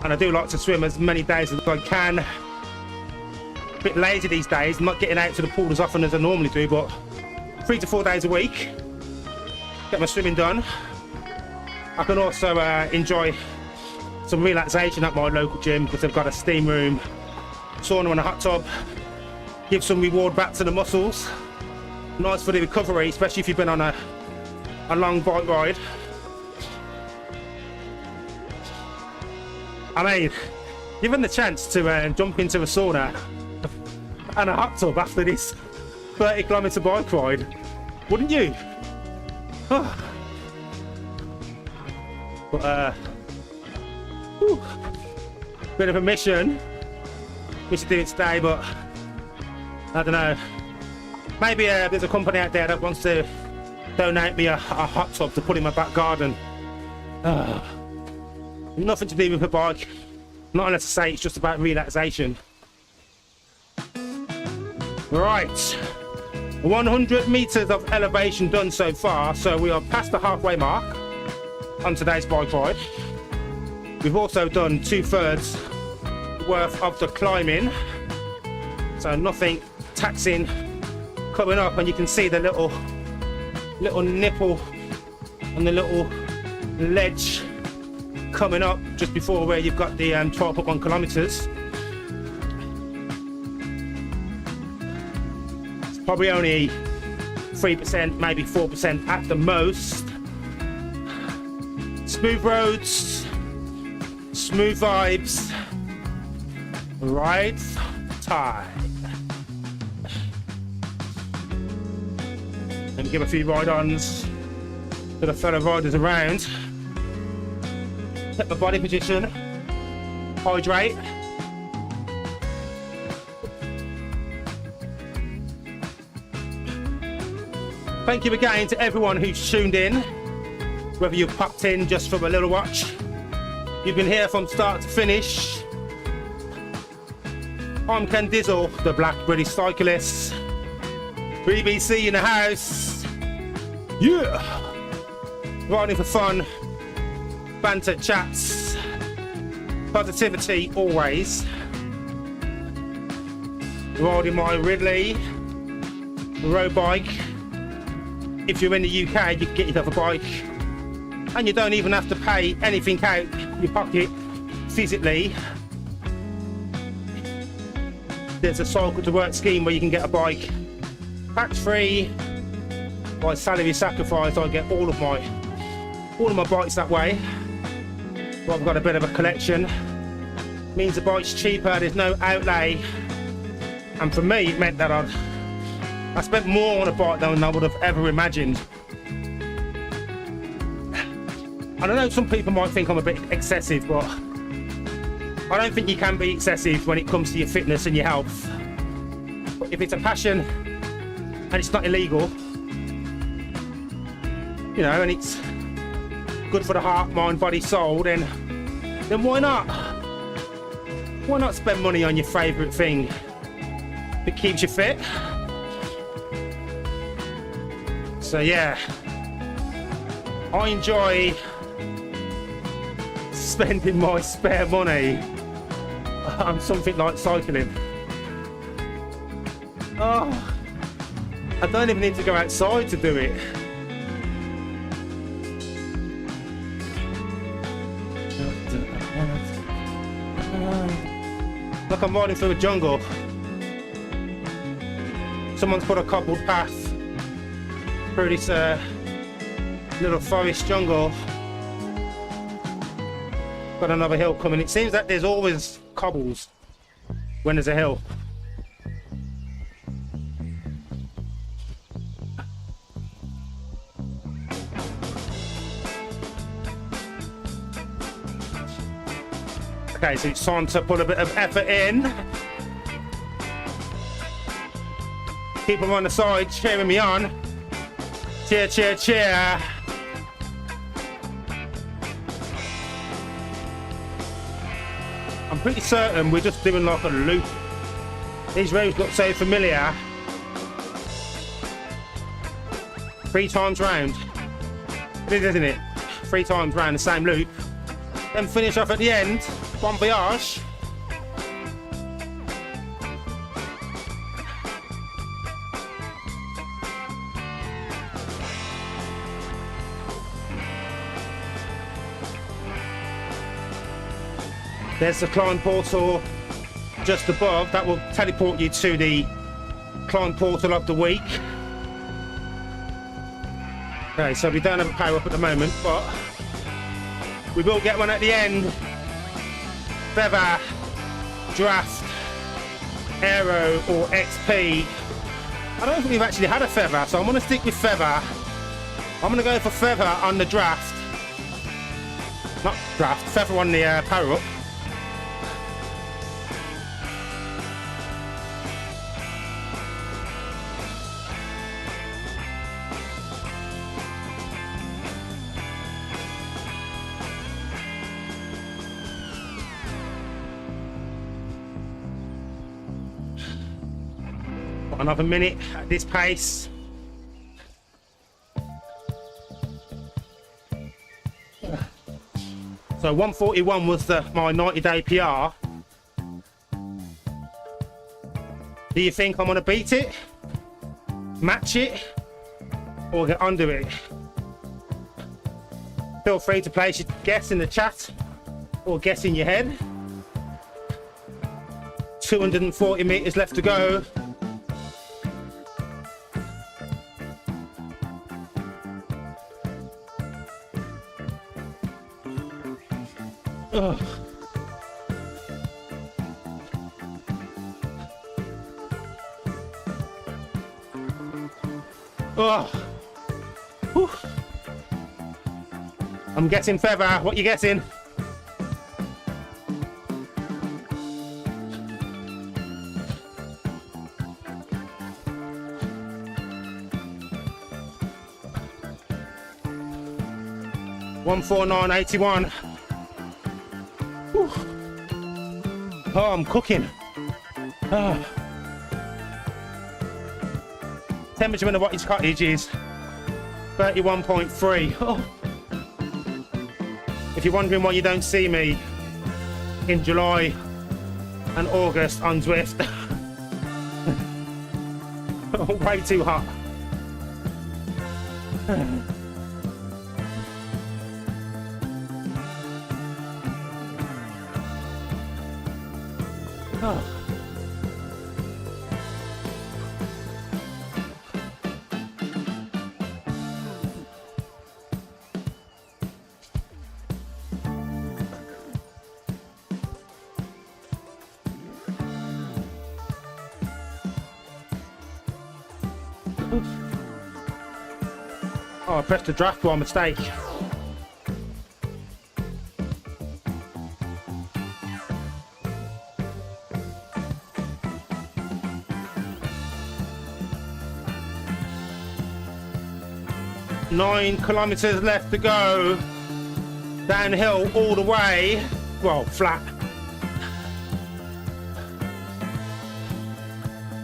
And I do like to swim as many days as I can. A bit lazy these days, I'm not getting out to the pool as often as I normally do, but 3 to 4 days a week, get my swimming done. I can also enjoy some relaxation at my local gym because they've got a steam room, sauna and a hot tub. Give some reward back to the muscles. Nice for the recovery, especially if you've been on a long bike ride. I mean, given the chance to jump into a sauna and a hot tub after this 30-kilometre bike ride, wouldn't you? But bit of a mission to do it today, but I don't know. Maybe there's a company out there that wants to donate me a hot tub to put in my back garden. Nothing to do with a bike. Not unless I say it's just about relaxation. Right, 100 meters of elevation done so far, so we are past the halfway mark on today's bike ride. We've also done 2/3 worth of the climbing, so nothing taxing coming up, and you can see the little nipple and the little ledge coming up just before where you've got the 12.1 kilometers. It's probably only 3%, maybe 4% at the most. Smooth roads, smooth vibes, right time. And give a few ride-ons to the fellow riders around. Set my body position, hydrate. Thank you again to everyone who's tuned in, whether you've popped in just for a little watch. You've been here from start to finish. I'm Ken Dizzle, the Black British Cyclist. BBC in the house. Yeah! Riding for fun. Banter, chats, positivity always. Riding my Ridley road bike. If you're in the UK, you can get yourself a bike and you don't even have to pay anything out your pocket physically. There's a cycle to work scheme where you can get a bike tax free. By salary sacrifice, I get all of my bikes that way. Well, I've got a bit of a collection. Means the bike's cheaper, there's no outlay. And for me, it meant that I spent more on a bike than I would have ever imagined. And I know some people might think I'm a bit excessive, but I don't think you can be excessive when it comes to your fitness and your health. But if it's a passion and it's not illegal, you know, and it's good for the heart, mind, body, soul, then why not? Why not spend money on your favourite thing if it keeps you fit? So yeah, I enjoy spending my spare money on something like cycling. Oh, I don't even need to go outside to do it. Look, I'm riding through a jungle. Someone's put a cobbled path through this little forest jungle. Got another hill coming. It seems that there's always cobbles when there's a hill. Okay, so it's time to put a bit of effort in. People on the side cheering me on. Cheer, cheer, cheer. I'm pretty certain we're just doing like a loop. These roads look so familiar. 3 times round. It is, isn't it? 3 times round the same loop. Then finish off at the end. Bon voyage. There's the climb portal just above. That will teleport you to the climb portal of the week. Okay, so we don't have a power up at the moment, but we will get one at the end. Feather, draft, Aero or XP. I don't think we've actually had a feather, so I'm going to stick with feather. I'm going to go for feather on the draft. Not draft, feather on the Powerup. Another minute at this pace. So 141 was my 90-day PR. Do you think I'm gonna beat it, match it, or get under it? Feel free to place your guess in the chat or guess in your head. 240 meters left to go. Ugh. Oh. Whew. I'm getting feather. What you getting? $149.81. Oh, I'm cooking. Oh. Temperature in the Wattage Cottage is 31.3. Oh. If you're wondering why you don't see me in July and August on Zwift, way too hot. Oh. Oh, I pressed the draft by mistake. Nine kilometers left to go. Downhill all the way. Well, flat.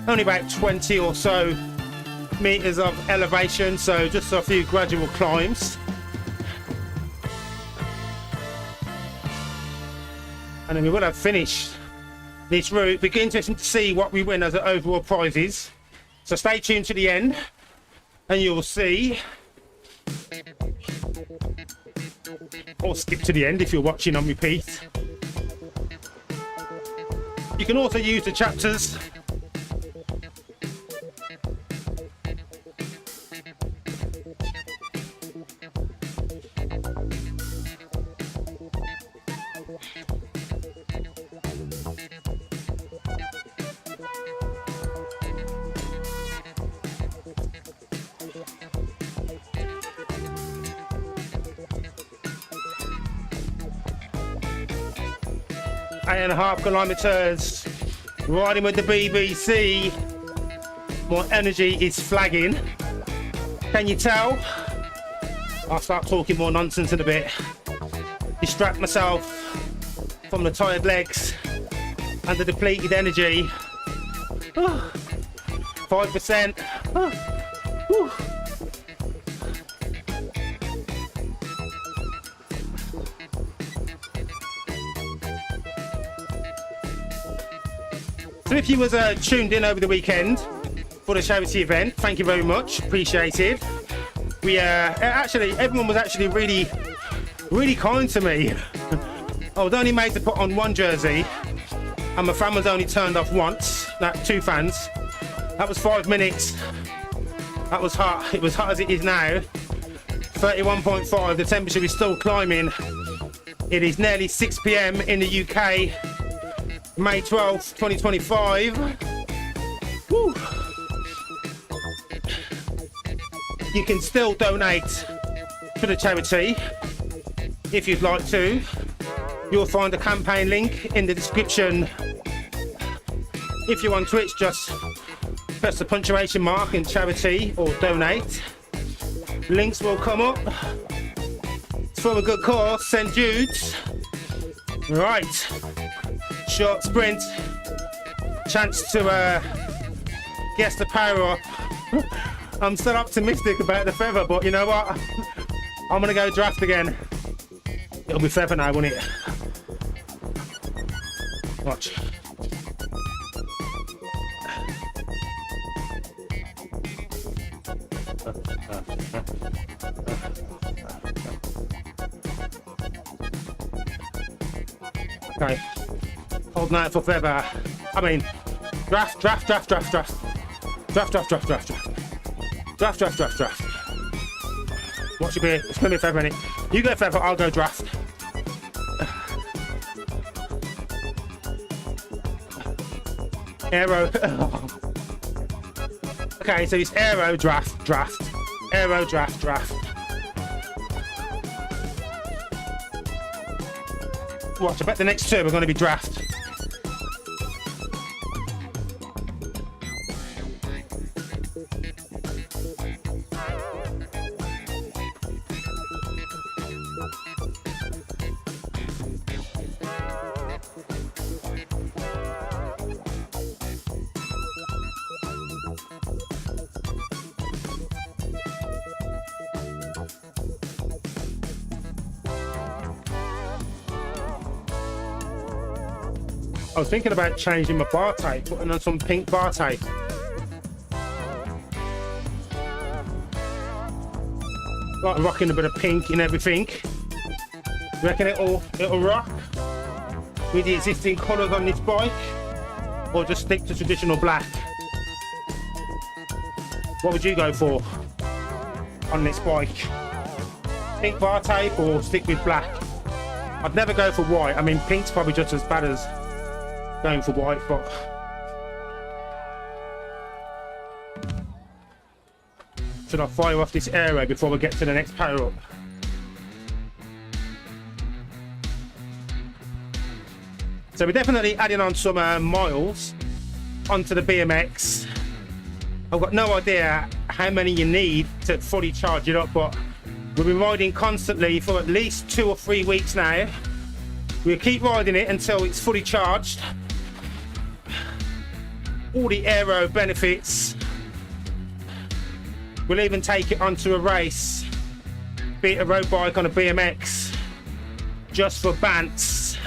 Only about 20 or so meters of elevation, so just a few gradual climbs. and then we will have finished this route. It'll be interesting to see what we win as an overall prizes. So stay tuned to the end and you'll see. Or skip to the end if you're watching on repeat. You can also use the chapters. Eight and a half kilometers, riding with the BBC. My energy is flagging. Can you tell? I'll start talking more nonsense in a bit. Distract myself from the tired legs and the depleted energy. 5%. So if you was tuned in over the weekend for the charity event, thank you very much, appreciated. We actually, everyone was actually really kind to me. I was only made to put on one jersey and my fan was only turned off once, two fans. That was 5 minutes. That was hot. It was hot as it is now. 31.5, the temperature is still climbing. It is nearly 6 p.m. in the UK. May 12th, 2025. Woo. You can still donate to the charity if you'd like to. You'll find the campaign link in the description. If you're on Twitch, just press the punctuation mark in charity or donate. Links will come up. It's for a good cause, St. Jude's. Right. Short sprint, chance to guess the Powerup. I'm still optimistic about the feather, but you know what? I'm gonna go draft again. It'll be feather now, won't it? Watch. Okay. Hold night for feather. I mean, draft. Watch it be. It's gonna be a feather, innit? You go feather, I'll go draft. Aero. Okay, so it's aero, draft. Aero, draft. Watch, I bet the next two are going to be draft. I was thinking about changing my bar tape, putting on some pink bar tape. Like rocking a bit of pink in everything. You reckon it'll rock with the existing colours on this bike? Or just stick to traditional black? What would you go for on this bike? Pink bar tape or stick with black? I'd never go for white. I mean, pink's probably just as bad as going for white, but should I fire off this Aero before we get to the next Powerup? So we're definitely adding on some miles onto the BMX. I've got no idea how many you need to fully charge it up, but we've been riding constantly for at least 2 or 3 weeks now. We'll keep riding it until it's fully charged. All the aero benefits. We'll even take it onto a race, be it a road bike on a BMX, just for bants.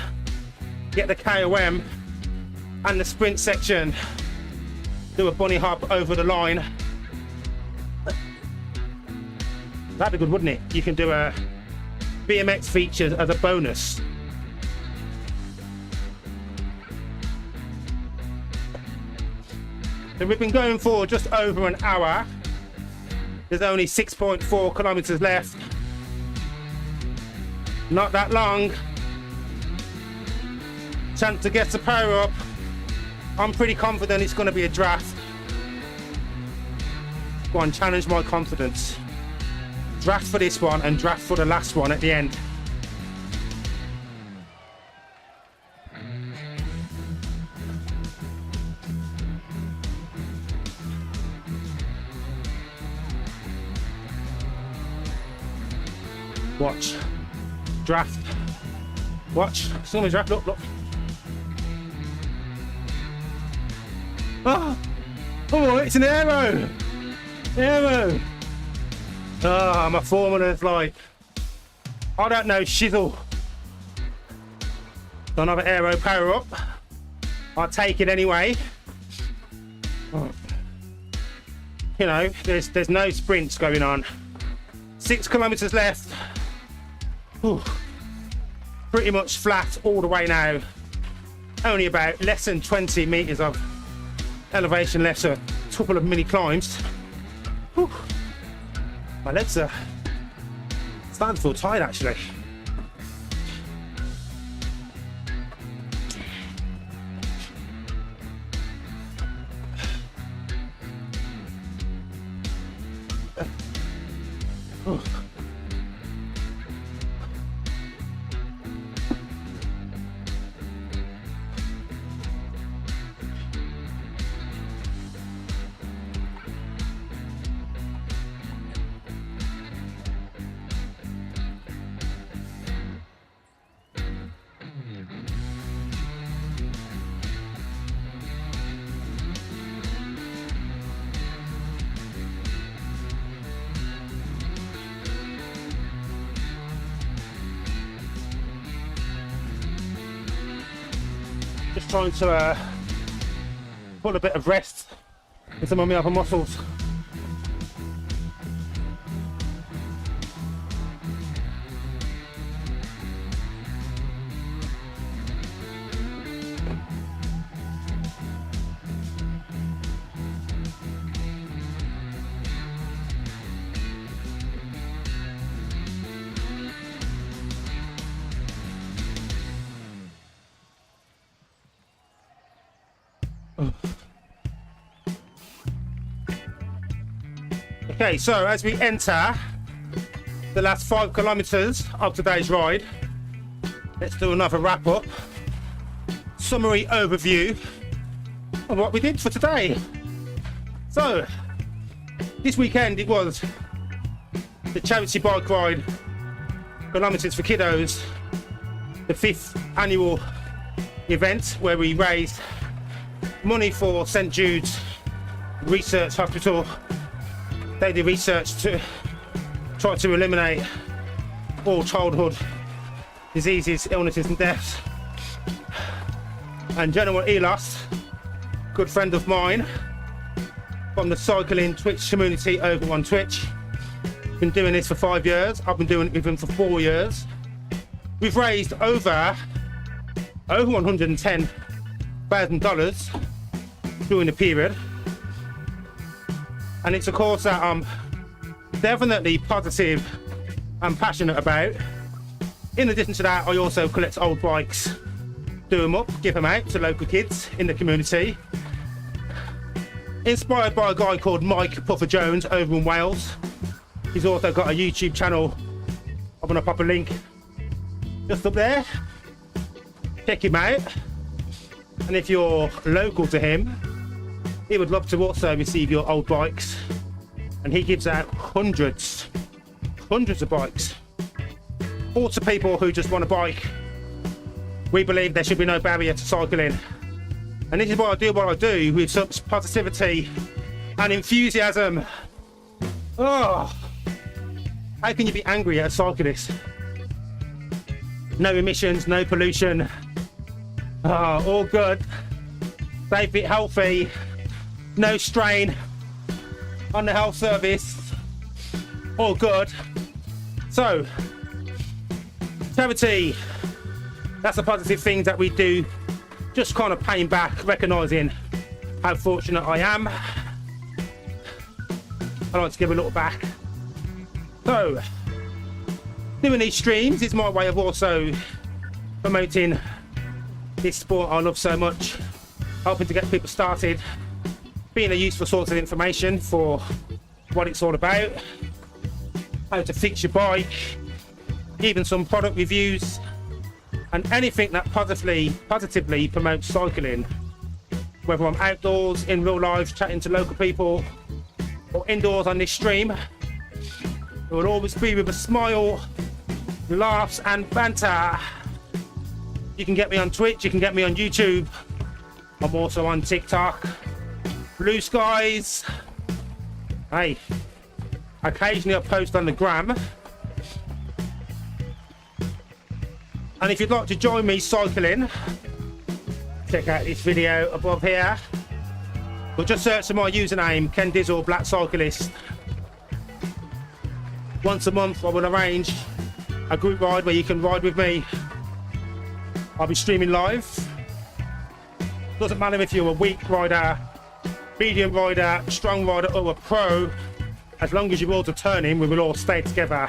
get the KOM and the sprint section, do a bunny hop over the line. That'd be good, wouldn't it? You can do a BMX feature as a bonus. So we've been going for just over an hour. There's only 6.4 kilometers left. Not that long. Chance to get to Powerup. I'm pretty confident it's going to be a draft. Go on, challenge my confidence. Draft for this one and draft for the last one at the end. Watch. Draft. Watch. Somebody's draft. Look, look. Oh, it's an Aero. Aero. My formula's like, I don't know, shizzle. Don't have an Aero Powerup. I'll take it anyway. You know, there's no sprints going on. 6 kilometers left. Whew. Pretty much flat all the way now. Only about less than 20 meters of elevation left, so a couple of mini climbs. Whew. My legs are starting to feel tired actually. Just trying to put a bit of rest in some of my other muscles. Okay, so as we enter the last 5 kilometers of today's ride, let's do another wrap up, summary overview of what we did for today. So this weekend it was the charity bike ride, Kilometers for Kiddos, the 5th annual event where we raised money for St Jude's Research Hospital. They did research to try to eliminate all childhood diseases, illnesses and deaths. And General Elos, good friend of mine from the cycling Twitch community over on Twitch, been doing this for 5 years. I've been doing it with him for 4 years. We've raised over $110,000 during the period. And it's a course that I'm definitely positive and passionate about. In addition to that, I also collect old bikes, do them up, give them out to local kids in the community. Inspired by a guy called Mike Puffer Jones over in Wales. He's also got a YouTube channel. I'm gonna pop a link just up there. Check him out. And if you're local to him, he would love to also receive your old bikes, and he gives out hundreds of bikes, all to people who just want a bike. We believe there should be no barrier to cycling, and this is why I do what I do with such positivity and enthusiasm. Oh, how can you be angry at a cyclist? No emissions, no pollution, All good. Stay fit, healthy. No strain on the health service. All good. So, charity. That's the positive things that we do. Just kind of paying back, recognising how fortunate I am. I like to give a little back. So, doing these streams is my way of also promoting this sport I love so much, helping to get people started, being a useful source of information for what it's all about, how to fix your bike, even some product reviews, and anything that positively promotes cycling, whether I'm outdoors, in real life, chatting to local people, or indoors on this stream. It will always be with a smile, laughs and banter. You can get me on Twitch, you can get me on YouTube. I'm also on TikTok, Blue Skies. Hey, occasionally I post on the gram. And if you'd like to join me cycling, check out this video above here. But just search for my username, Ken Dizzle, Black Cyclist. Once a month I will arrange a group ride where you can ride with me. I'll be streaming live. Doesn't matter if you're a weak rider, medium rider, strong rider or a pro, as long as you're all determined, we will all stay together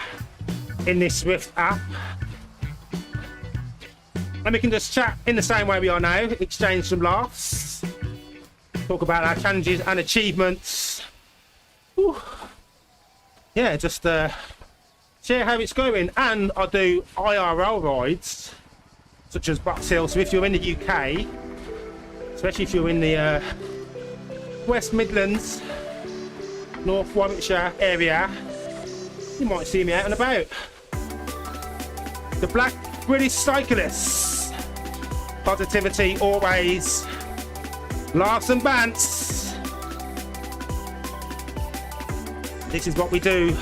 in this Zwift app. And we can just chat in the same way we are now, exchange some laughs, talk about our challenges and achievements. Whew. Yeah, just share how it's going. And I do IRL rides, such as Box Hill. So if you're in the UK, especially if you're in the West Midlands, North Warwickshire area, you might see me out and about. The Black British Cyclists. Positivity always. Laughs and bants. This is what we do.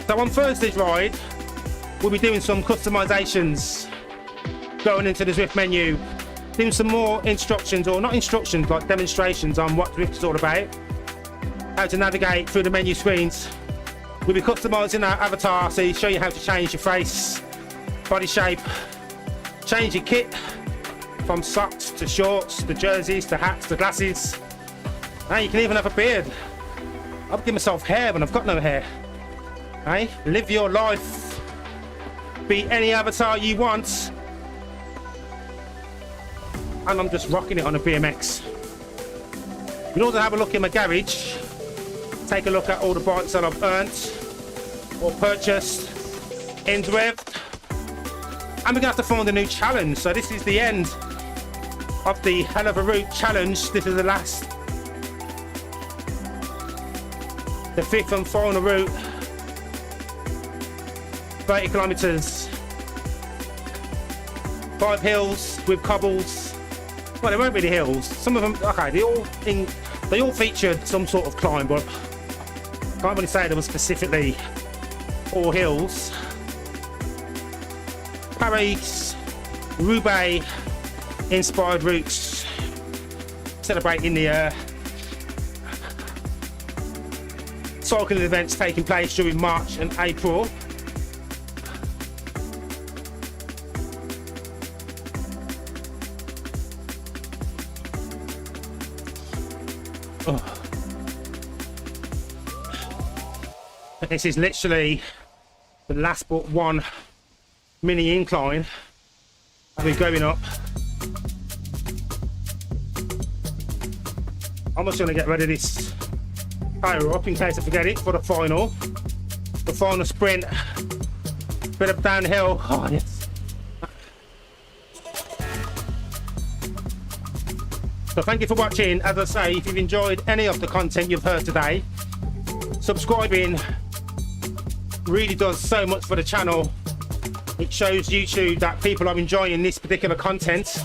So on Thursday's ride, we'll be doing some customizations, going into the Zwift menu, doing some more instructions, or not instructions, like demonstrations on what Zwift is all about, how to navigate through the menu screens. We'll be customizing our avatar, so show you how to change your face, body shape, change your kit from socks to shorts to jerseys to hats to glasses. Now you can even have a beard. I'll give myself hair when I've got no hair. Hey, live your life. Be any avatar you want. And I'm just rocking it on a BMX. You can also have a look in my garage. Take a look at all the bikes that I've earned or purchased in Zwift. And we're going to have to find a new challenge. So this is the end of the Hell of a Route challenge. This is the last, the fifth and final route. 30 kilometers. 5 hills with cobbles. Well, they weren't really hills. Some of them, okay, they all featured some sort of climb, but can't really say there was specifically all hills. Paris, Roubaix inspired routes, celebrating the cycling events taking place during March and April. Oh. This is literally the last but one mini incline I'll be going up. I'm just going to get rid of this Powerup in case I forget it for the final sprint. Bit of downhill. Oh yes. So thank you for watching. As I say, if you've enjoyed any of the content you've heard today, subscribing really does so much for the channel. It shows YouTube that people are enjoying this particular content.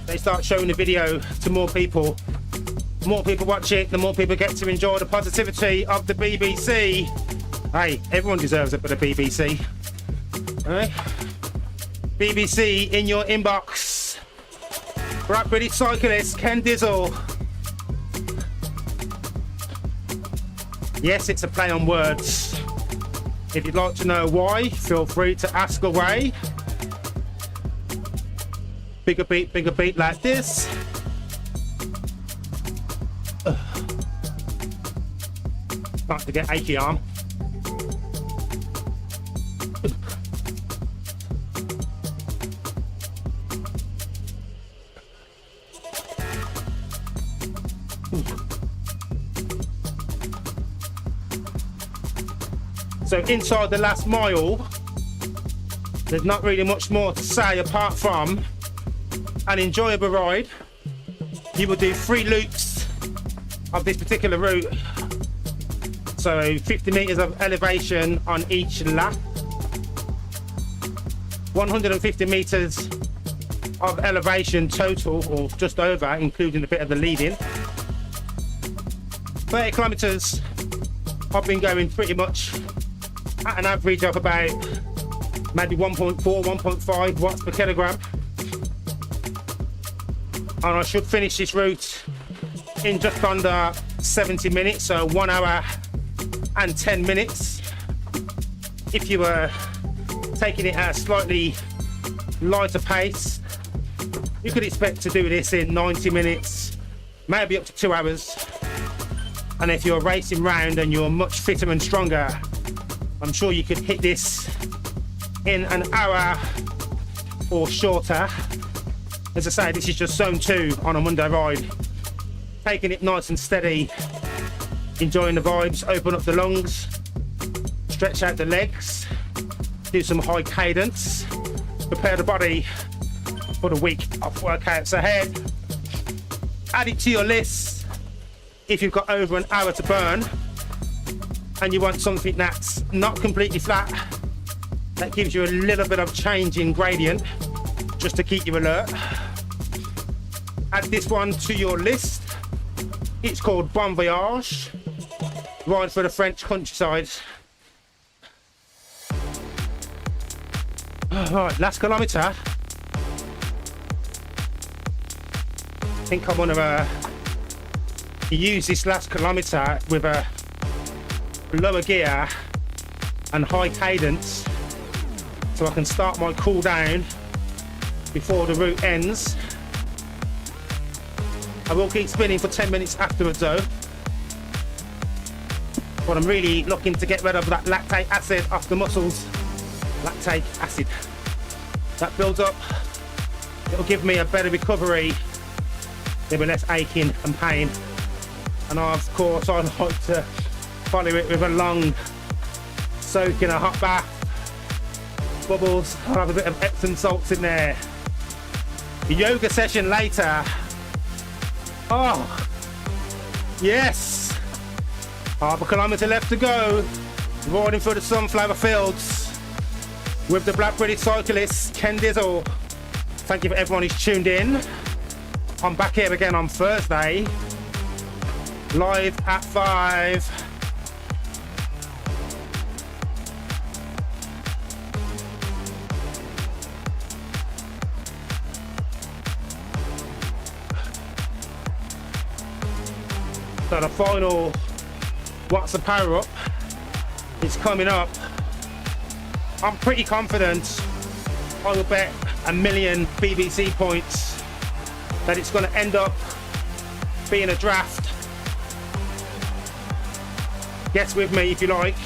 They start showing the video to more people. The more people watch it, the more people get to enjoy the positivity of the BBC. Hey, everyone deserves a bit of BBC. Alright? BBC in your inbox. Black British cyclist Ken Dizzle. Yes, it's a play on words. If you'd like to know why, feel free to ask away. Bigger beat like this. Start to get achy arm. So inside the last mile, there's not really much more to say apart from an enjoyable ride. You will do 3 loops of this particular route. So 50 meters of elevation on each lap. 150 meters of elevation total, or just over, including a bit of the lead-in. 30 kilometers I've been going pretty much at an average of about maybe 1.4, 1.5 watts per kilogram. And I should finish this route in just under 70 minutes, so 1 hour and 10 minutes. If you were taking it at a slightly lighter pace, you could expect to do this in 90 minutes, maybe up to 2 hours. And if you're racing round and you're much fitter and stronger, I'm sure you could hit this in an hour or shorter. As I say, this is just zone 2 on a Monday ride. Taking it nice and steady, enjoying the vibes, open up the lungs, stretch out the legs, do some high cadence, prepare the body for the week of workouts ahead. Add it to your list if you've got over an hour to burn and you want something that's not completely flat, that gives you a little bit of change in gradient just to keep you alert. Add this one to your list. It's called Bon Voyage, ride for the French countryside. Right, last kilometre. I think I want to use this last kilometre with a lower gear and high cadence so I can start my cool down before the route ends. I will keep spinning for 10 minutes afterwards though, but I'm really looking to get rid of that lactate acid off the muscles. Lactate acid that builds up, it'll give me a better recovery, there'll be less aching and pain. And of course I like to follow it with a long soak in a hot bath, bubbles. I'll have a bit of Epsom salts in there. A yoga session later. Oh yes, half a kilometre left to go, riding through the sunflower fields with the Black British cyclist Ken Dizzle. Thank you for everyone who's tuned in. I'm back here again on Thursday, live at 5. So the final What's the Powerup is coming up. I'm pretty confident I will bet a million BBC points that it's going to end up being a draft. Guess with me if you like.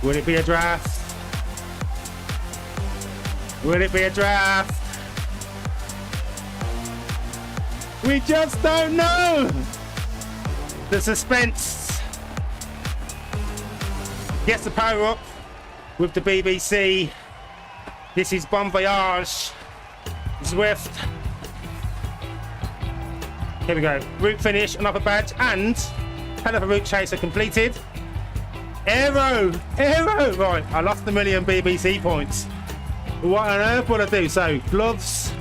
Will it be a draft? Will it be a draft? We just don't know. The suspense. Gets the power up with the BBC. This is Bon Voyage, Zwift. Here we go. Route finish, another badge, and hell of a route chaser completed. Aero. Right, I lost a million BBC points. What on earth will I do? So gloves,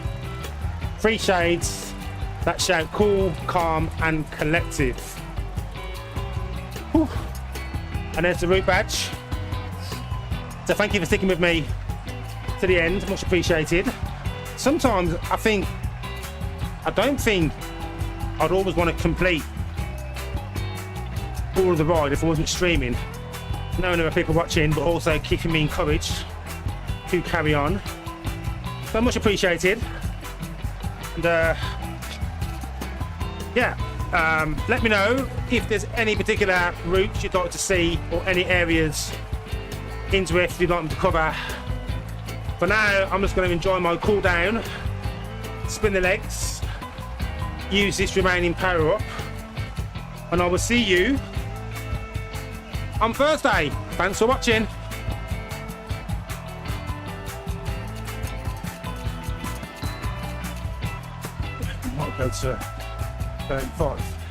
3 shades that shout cool, calm, and collective. Whew. And there's the route badge. So thank you for sticking with me to the end, much appreciated. Sometimes I don't think I'd always want to complete all of the ride if I wasn't streaming, knowing there are people watching, but also keeping me encouraged to carry on. So much appreciated. And let me know if there's any particular routes you'd like to see or any areas in Zwift you'd like me to cover. For now, I'm just going to enjoy my cool down, spin the legs, use this remaining power up, and I will see you on Thursday. Thanks for watching. Might go to 35.